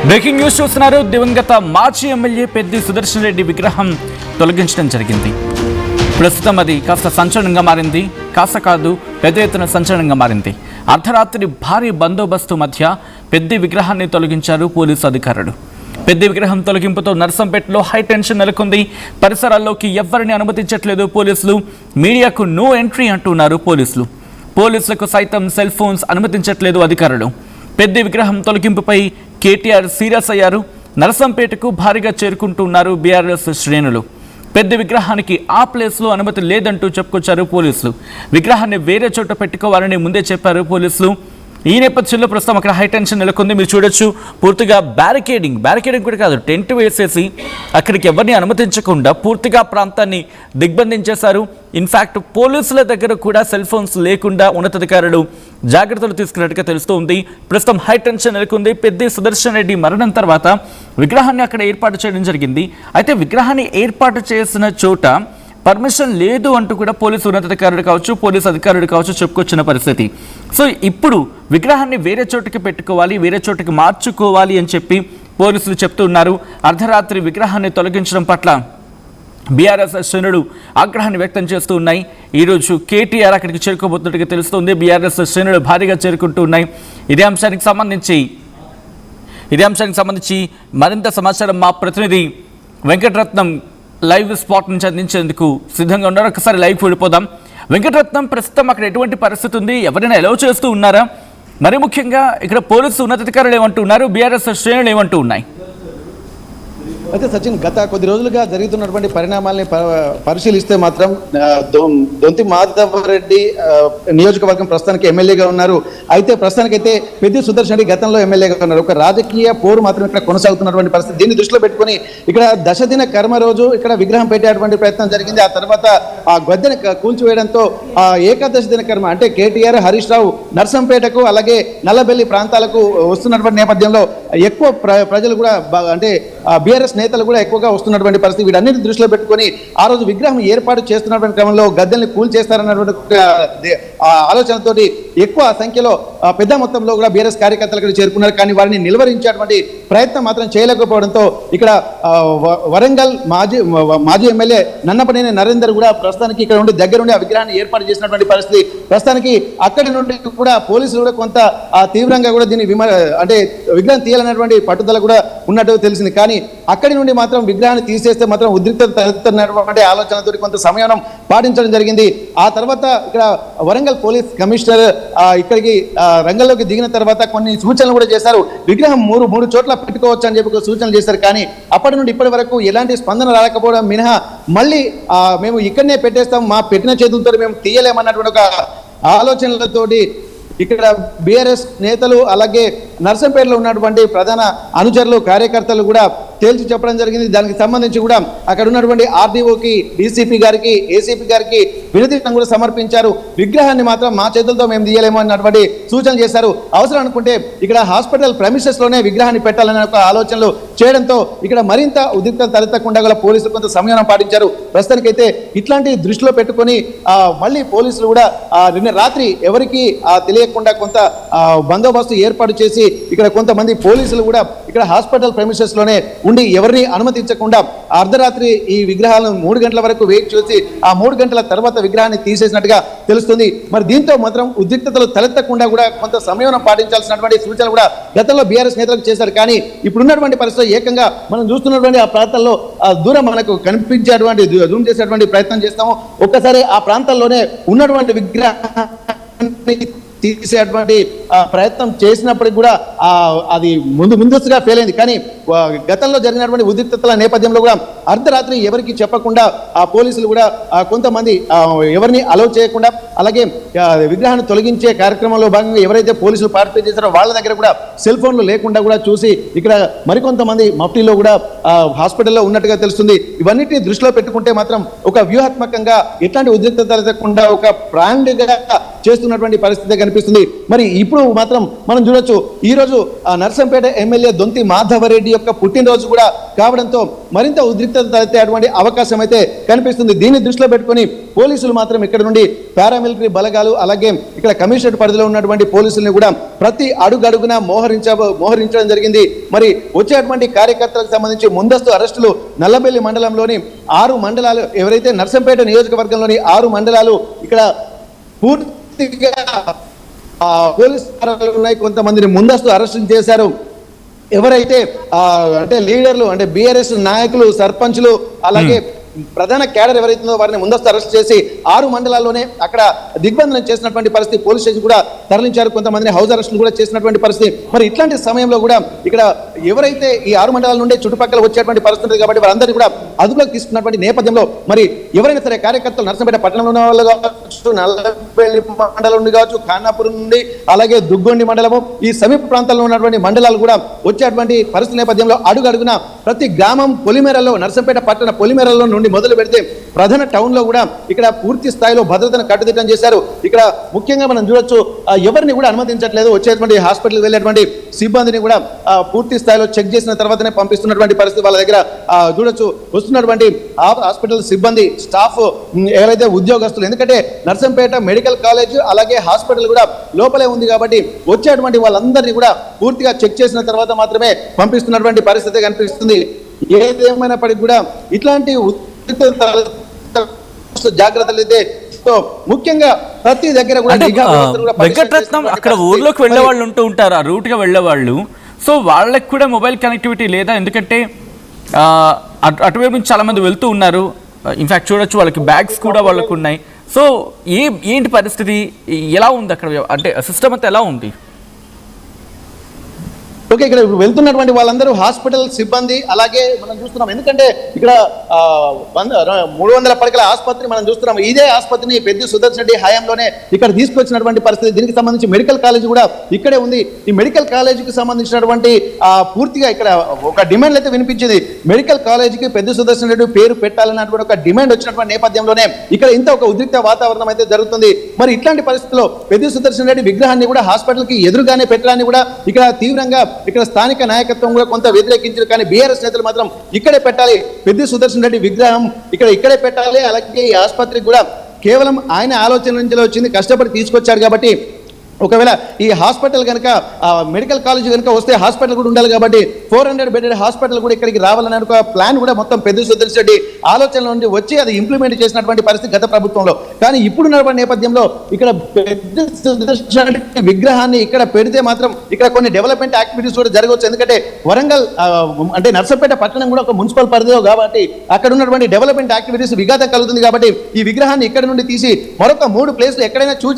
Breaking news చూస్తున్నారు. దివంగత మాజీ ఎమ్మెల్యే పెద్ది సుదర్శన్ రెడ్డి విగ్రహం తొలగించడం జరిగింది. ప్రస్తుతం అది కాస్త సంచలనంగా మారింది. కాస్త కాదు, పెద్ద ఎత్తున సంచలనంగా మారింది. అర్ధరాత్రి భారీ బందోబస్తు మధ్య పెద్ది విగ్రహాన్ని తొలగించారు పోలీసు అధికారులు. పెద్ది విగ్రహం తొలగింపుతో నర్సంపేటలో హై టెన్షన్ నెలకొంది. పరిసరాల్లోకి ఎవరిని అనుమతించట్లేదు పోలీసులు. మీడియాకు నో ఎంట్రీ అంటున్నారు పోలీసులు. పోలీసులకు సైతం సెల్ ఫోన్స్ అనుమతించట్లేదు అధికారులు. పెద్ది విగ్రహం తొలగింపుపై కేటీఆర్ సీరియస్ అయ్యారు. నర్సంపేటకు భారీగా చేరుకుంటున్నారు బీఆర్ఎస్ శ్రేణులు. పెద్ద విగ్రహానికి ఆ ప్లేస్లో అనుమతి లేదంటూ చెప్పుకొచ్చారు పోలీసులు. విగ్రహాన్ని వేరే చోట పెట్టుకోవాలని ముందే చెప్పారు పోలీసులు. ఈ నేపథ్యంలో ప్రస్తుతం అక్కడ హై టెన్షన్ నెలకొంది. మీరు చూడొచ్చు, పూర్తిగా బ్యారికేడింగ్ కూడా కాదు, టెంట్ వేసేసి అక్కడికి ఎవరిని అనుమతించకుండా పూర్తిగా ప్రాంతాన్ని దిగ్బంధించేశారు. ఇన్ఫ్యాక్ట్ పోలీసుల దగ్గర కూడా సెల్ ఫోన్స్ లేకుండా ఉన్నతాధికారులు జాగ్రత్తలు తీసుకున్నట్టుగా తెలుస్తోంది. ప్రస్తుతం హై టెన్షన్ నెలకొంది. పెద్ది సుదర్శన్ రెడ్డి మరణం తర్వాత విగ్రహాన్ని అక్కడ ఏర్పాటు చేయడం జరిగింది. అయితే విగ్రహాన్ని ఏర్పాటు చేసిన చోట పర్మిషన్ లేదు అంటూ కూడా పోలీసు ఉన్నతాధికారులు కావచ్చు, పోలీసు అధికారులు కావచ్చు చెప్పుకొచ్చిన పరిస్థితి. సో ఇప్పుడు విగ్రహాన్ని వేరే చోటుకి పెట్టుకోవాలి, వేరే చోటుకి మార్చుకోవాలి అని చెప్పి పోలీసులు చెప్తున్నారు. అర్ధరాత్రి విగ్రహాన్ని తొలగించడం పట్ల బీఆర్ఎస్ శ్రేణులు ఆగ్రహాన్ని వ్యక్తం చేస్తూ ఉన్నాయి. ఈరోజు కేటీఆర్ అక్కడికి చేరుకోబోతున్నట్టుగా తెలుస్తోంది. బీఆర్ఎస్ శ్రేణులు భారీగా చేరుకుంటూ ఉన్నాయి. ఇదే అంశానికి సంబంధించి మరింత సమాచారం మా ప్రతినిధి వెంకటరత్నం లైవ్ స్పాట్ నుంచి అందించేందుకు సిద్ధంగా ఉన్నారు. ఒకసారి లైవ్ వెళ్ళిపోదాం. వెంకటరత్నం, ప్రస్తుతం అక్కడ ఎటువంటి పరిస్థితి ఉంది? ఎవరైనా ఎలవ్ చేస్తూ ఉన్నారా? మరి ముఖ్యంగా ఇక్కడ పోలీసు ఉన్నతాధికారులు ఏమంటూ ఉన్నారు? బీఆర్ఎస్ శ్రేణులు ఏమంటూ ఉన్నాయి? అయితే సచిన్, గత కొద్ది రోజులుగా జరుగుతున్నటువంటి పరిణామాలని పరిశీలిస్తే మాత్రం దొంతి మాధవరెడ్డి నియోజకవర్గం ప్రస్తుతానికి ఎమ్మెల్యేగా ఉన్నారు. అయితే ప్రస్తుతానికైతే పెద్ది సుదర్శన్ రెడ్డి గతంలో ఎమ్మెల్యేగా ఉన్నారు. ఒక రాజకీయ పోరు మాత్రం ఇక్కడ కొనసాగుతున్నటువంటి పరిస్థితి. దీన్ని దృష్టిలో పెట్టుకుని ఇక్కడ దశదిన కర్మ రోజు ఇక్కడ విగ్రహం పెట్టేటువంటి ప్రయత్నం జరిగింది. ఆ తర్వాత ఆ గద్దెని కూల్చివేయడంతో ఆ ఏకాదశ దిన కర్మ అంటే కేటీఆర్, హరీష్ రావు నర్సంపేటకు అలాగే నల్లబెల్లి ప్రాంతాలకు వస్తున్నటువంటి నేపథ్యంలో ఎక్కువ ప్రజలు కూడా అంటే బీఆర్ఎస్ నేతలు కూడా ఎక్కువగా వస్తున్నటువంటి పరిస్థితి. వీటన్నిటిని దృష్టిలో పెట్టుకుని ఆ రోజు విగ్రహం ఏర్పాటు చేస్తున్నటువంటి క్రమంలో గద్దెల్ని కూల్చేస్తారన్నటువంటి ఆలోచనతోటి ఎక్కువ సంఖ్యలో పెద్ద మొత్తంలో కూడా బీఆర్ఎస్ కార్యకర్తలు ఇక్కడ చేరుకున్నారు. కానీ వారిని నిలువరించేటువంటి ప్రయత్నం మాత్రం చేయలేకపోవడంతో ఇక్కడ వరంగల్ మాజీ ఎమ్మెల్యే నన్నపనేని నరేందర్ కూడా ప్రస్తుతానికి ఇక్కడ ఉండి దగ్గరుండి ఆ విగ్రహాన్ని ఏర్పాటు చేసినటువంటి పరిస్థితి. ప్రస్తుతానికి అక్కడి నుండి కూడా పోలీసులు కూడా కొంత తీవ్రంగా కూడా దీన్ని అంటే విగ్రహం తీయాలనేటువంటి పట్టుదల కూడా ఉన్నట్టు తెలిసింది. కానీ అక్కడి నుండి మాత్రం విగ్రహాన్ని తీసేస్తే మాత్రం ఉద్రిక్తత తలెత్తుతున్నటువంటి ఆలోచనతో కొంత సమయం పాటించడం జరిగింది. ఆ తర్వాత ఇక్కడ వరంగల్ పోలీస్ కమిషనర్ ఇక్కడికి రంగంలోకి దిగిన తర్వాత కొన్ని సూచనలు కూడా చేశారు. విగ్రహం మూడు చోట్ల పెట్టుకోవచ్చు అని చెప్పి సూచనలు చేశారు. కానీ అప్పటి నుండి ఇప్పటి వరకు ఎలాంటి స్పందన రాకపోవడం మినహా మళ్ళీ మేము ఇక్కడనే పెట్టేస్తాం, మా పెట్టిన చేతులతో మేము తీయలేమన్నటువంటి ఒక ఆలోచనలతోటి ఇక్కడ బీఆర్ఎస్ నేతలు అలాగే నర్సంపేటలో ఉన్నటువంటి ప్రధాన అనుచరులు కార్యకర్తలు కూడా తేల్చి చెప్పడం జరిగింది. దానికి సంబంధించి కూడా అక్కడ ఉన్నటువంటి ఆర్డీఓకి, డీసీపీ గారికి, ఏసీపీ గారికి వినతి కూడా సమర్పించారు. విగ్రహాన్ని మాత్రం మా చేతులతో మేము తీయలేము అన్నటువంటి సూచనలు చేశారు. అవసరం అనుకుంటే ఇక్కడ హాస్పిటల్ ప్రెమిసెస్ లోనే విగ్రహాన్ని పెట్టాలనే ఒక ఆలోచనలు చేయడంతో ఇక్కడ మరింత ఉద్రిక్తత తలెత్తకుండా గల పోలీసులు కొంత సంయమనం పాటించారు. ప్రస్తుతానికైతే ఇట్లాంటి దృష్టిలో పెట్టుకుని మళ్ళీ పోలీసులు కూడా నిన్న రాత్రి ఎవరికి తెలియకుండా కొంత బందోబస్తు ఏర్పాటు చేసి ఇక్కడ కొంతమంది పోలీసులు కూడా ఇక్కడ హాస్పిటల్ ప్రెమిసెస్ లోనే ఉండి ఎవరిని అనుమతించకుండా అర్ధరాత్రి ఈ విగ్రహాలను 3 గంటల వరకు వెయిట్ చేసి ఆ 3 గంటల తర్వాత విగ్రహాన్ని తీసేసినట్టుగా తెలుస్తుంది. మరి దీంతో మాత్రం ఉద్రిక్తతలు తలెత్తకుండా కూడా కొంత సమయం పాటించాల్సినటువంటి సూచనలు కూడా గతంలో బీఆర్ఎస్ నేతలకు చేశారు. కానీ ఇప్పుడున్నటువంటి పరిస్థితి ఏకంగా మనం చూస్తున్నటువంటి ఆ ప్రాంతాల్లో దూరం మనకు కనిపించేటువంటి జూమ్ చేసేటువంటి ప్రయత్నం చేస్తాము. ఒక్కసారి ఆ ప్రాంతాల్లోనే ఉన్నటువంటి విగ్రహాన్ని తీసేటువంటి ప్రయత్నం చేసినప్పటికి కూడా అది ముందస్తుగా ఫెయిల్ అయింది. కానీ గతంలో జరిగినటువంటి ఉద్రిక్తతల నేపథ్యంలో కూడా అర్ధరాత్రి ఎవరికి చెప్పకుండా ఆ పోలీసులు కూడా కొంతమంది ఎవరిని అలౌ చేయకుండా అలాగే విగ్రహాన్ని తొలగించే కార్యక్రమంలో భాగంగా ఎవరైతే పోలీసులు పార్టిసిపేట్ చేశారో వాళ్ళ దగ్గర కూడా సెల్ ఫోన్లు లేకుండా కూడా చూసి ఇక్కడ మరికొంతమంది మఫ్టీలో కూడా హాస్పిటల్లో ఉన్నట్టుగా తెలుస్తుంది. ఇవన్నిటిని దృష్టిలో పెట్టుకుంటే మాత్రం ఒక వ్యూహాత్మకంగా ఎట్లాంటి ఉద్రిక్తత లేకుండా ఒక బ్రాండ్గా చేస్తున్నటువంటి పరిస్థితి కనిపిస్తుంది. మరి ఇప్పుడు మాత్రం మనం చూడొచ్చు, ఈ రోజు నర్సంపేట ఎమ్మెల్యే దొంతి మాధవరెడ్డి యొక్క పుట్టినరోజు కూడా కావడంతో మరింత ఉద్రిక్తత తలెత్తేటువంటి అవకాశం అయితే కనిపిస్తుంది. దీన్ని దృష్టిలో పెట్టుకుని పోలీసులు మాత్రం ఇక్కడ నుండి పారామిలిటరీ బలగాలు అలాగే ఇక్కడ కమిషనరేట్ పరిధిలో ఉన్నటువంటి పోలీసుల్ని కూడా ప్రతి అడుగడుగునా మోహరించడం జరిగింది. మరి వచ్చేటువంటి కార్యకర్తలకు సంబంధించి ముందస్తు అరెస్టులు నల్లబెల్లి మండలంలోని 6 మండలాలు, ఎవరైతే నర్సంపేట నియోజకవర్గంలోని 6 మండలాలు ఇక్కడ పూర్తిగా పోలీసు ఉన్నాయి. కొంతమందిని ముందస్తు అరెస్టు చేశారు. ఎవరైతే అంటే లీడర్లు, అంటే బీఆర్ఎస్ నాయకులు, సర్పంచ్లు అలాగే ప్రధాన క్యాడర్ ఎవరైతుందో వారిని ముందస్తు అరెస్ట్ చేసి 6 మండలాల్లోనే అక్కడ దిగ్బంధనం చేసినటువంటి పరిస్థితి. పోలీస్ స్టేషన్ కూడా తరలించారు. కొంతమందిని హౌస్ అరెస్టులు కూడా చేసినటువంటి పరిస్థితి. మరి ఇట్లాంటి సమయంలో కూడా ఇక్కడ ఎవరైతే ఈ 6 మండలాల నుండి చుట్టుపక్కల వచ్చేటువంటి పరిస్థితి కాబట్టి వారందరినీ కూడా అదుపులోకి తీసుకున్నటువంటి నేపథ్యంలో మరి ఎవరైనా సరే కార్యకర్తలు నర్సంపేట పట్టణంలో ఉన్న వాళ్ళు కావచ్చు, నల్లబెల్లి మండలం నుండి కావచ్చు, ఖానాపురం నుండి అలాగే దుగ్గొండి మండలము, ఈ సమీప ప్రాంతాల్లో ఉన్నటువంటి మండలాలు కూడా వచ్చేటువంటి పరిస్థితి నేపథ్యంలో అడుగడుగున ప్రతి గ్రామం పొలిమేరలో, నర్సంపేట పట్టణ పొలిమేరలో నుండి మొదలు పెడితే ప్రధాన టౌన్ లో కూడా ఇక్కడ పూర్తి స్థాయిలో భద్రతను కట్టుదిట్టం చేశారు. ఇక్కడ ముఖ్యంగా మనం చూడొచ్చు, ఎవరిని కూడా అనుమతించట్లేదు. వచ్చేటువంటి హాస్పిటల్కి వెళ్ళేటువంటి సిబ్బందిని కూడా పూర్తి స్థాయిలో చెక్ చేసిన తర్వాతనే పంపిస్తున్నటువంటి పరిస్థితి. వాళ్ళ దగ్గర చూడొచ్చు వస్తున్నటువంటి హాస్పిటల్ సిబ్బంది, స్టాఫ్, ఎవరైతే ఉద్యోగస్తులు, ఎందుకంటే నర్సంపేట మెడికల్ కాలేజ్ అలాగే హాస్పిటల్ కూడా లోపలే ఉంది కాబట్టి వచ్చేటువంటి వాళ్ళందరినీ కూడా పూర్తిగా చెక్ చేసిన తర్వాత మాత్రమే పంపిస్తున్నటువంటి పరిస్థితి కనిపిస్తుంది. ఏదేమైనప్పటికీ కూడా ఇట్లాంటి జాగ్రత్తలు అయితే ముఖ్యంగా ప్రతి దగ్గర కూడా వెంకటరత్నం, అక్కడ ఊర్లోకి వెళ్ళే వాళ్ళు ఉంటూ ఉంటారు, ఆ రూట్ గా వెళ్ళే వాళ్ళు. సో వాళ్ళకి కూడా మొబైల్ కనెక్టివిటీ లేదా? ఎందుకంటే అటువైపు నుంచి చాలా మంది వెళ్తూ ఉన్నారు. ఇన్ఫాక్ట్ చూడొచ్చు, వాళ్ళకి బ్యాగ్స్ కూడా వాళ్ళకు ఉన్నాయి. సో ఏంటి పరిస్థితి, ఎలా ఉంది అక్కడ, అంటే సిస్టమ్ అంతా ఎలా ఉంది? ఓకే, ఇక్కడ వెళ్తున్నటువంటి వాళ్ళందరూ హాస్పిటల్ సిబ్బంది అలాగే మనం చూస్తున్నాం. ఎందుకంటే ఇక్కడ 300 పడకల ఆసుపత్రి మనం చూస్తున్నాం. ఇదే ఆసుపత్రిని పెద్ద సుదర్శన్ రెడ్డి హయాంలోనే ఇక్కడ తీసుకొచ్చినటువంటి పరిస్థితి. దీనికి సంబంధించి మెడికల్ కాలేజ్ కూడా ఇక్కడే ఉంది. ఈ మెడికల్ కాలేజీకి సంబంధించినటువంటి పూర్తిగా ఇక్కడ ఒక డిమాండ్ అయితే వినిపించింది. మెడికల్ కాలేజీకి పెద్ద సుదర్శన్ రెడ్డి పేరు పెట్టాలన్నటువంటి ఒక డిమాండ్ వచ్చినటువంటి నేపథ్యంలోనే ఇక్కడ ఇంత ఒక ఉద్రిక్త వాతావరణం అయితే జరుగుతుంది. మరి ఇట్లాంటి పరిస్థితుల్లో పెద్ద సుదర్శన్ రెడ్డి విగ్రహాన్ని కూడా హాస్పిటల్కి ఎదురుగానే పెట్టడాన్ని కూడా ఇక్కడ తీవ్రంగా ఇక్కడ స్థానిక నాయకత్వం కూడా కొంత వ్యతిరేకించారు. కానీ బీఆర్ఎస్ నేతలు మాత్రం ఇక్కడే పెట్టాలి, పెద్ద సుదర్శన్ రెడ్డి విగ్రహం ఇక్కడే పెట్టాలి. అలాగే ఈ ఆసుపత్రికి కూడా కేవలం ఆయన ఆలోచన నుంచి వచ్చింది, కష్టపడి తీసుకొచ్చాడు కాబట్టి ఒకవేళ ఈ హాస్పిటల్ కనుక మెడికల్ కాలేజ్ కనుక వస్తే హాస్పిటల్ కూడా ఉండాలి కాబట్టి 400 బెడెడ్ హాస్పిటల్ కూడా ఇక్కడికి రావాలనే ఒక ప్లాన్ కూడా మొత్తం పెద్ద సుదర్శన్ రెడ్డి ఆలోచన నుండి వచ్చి అది ఇంప్లిమెంట్ చేసినటువంటి పరిస్థితి గత ప్రభుత్వంలో. కానీ ఇప్పుడున్నటువంటి నేపథ్యంలో ఇక్కడ పెద్ద సుదర్శన్ రెడ్డి విగ్రహాన్ని ఇక్కడ పెడితే మాత్రం ఇక్కడ కొన్ని డెవలప్మెంట్ యాక్టివిటీస్ కూడా జరగవచ్చు. ఎందుకంటే వరంగల్ అంటే నర్సంపేట పట్టణం కూడా ఒక మున్సిపల్ పరిధిలో కాబట్టి అక్కడ ఉన్నటువంటి డెవలప్మెంట్ యాక్టివిటీస్ విఘాతం కలుగుతుంది. కాబట్టి ఈ విగ్రహాన్ని ఇక్కడ నుండి తీసి మరొక 3 ప్లేస్లు ఎక్కడైనా చూసి